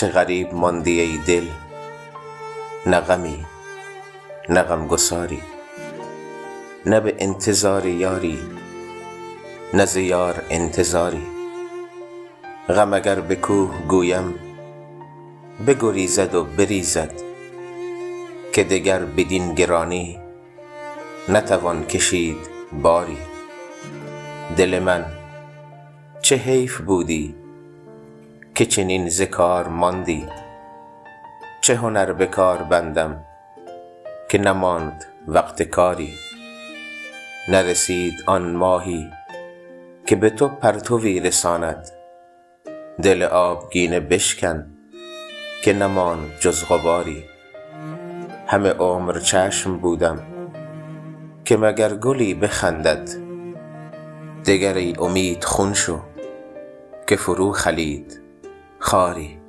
چه غریب ماندی ای دل، نه غمی نه غمگساری، نه به انتظار یاری نه ز یار انتظاری. غم اگر به کوه گویم بگریزد و بریزد، که دگر بدین گرانی نتوان کشید باری. دل من چه حیف بودی که چنین ز کار ماندی، چه هنر به کار بندم که نماند وقت کاری. نرسید آن ماهی که به تو پرتوی رساند، دل آبگینه بشکن که نماند جز غباری. همه عمر چشم بودم که مگر گلی بخندد، دگر ای امید خون شو که فرو خلید خاری.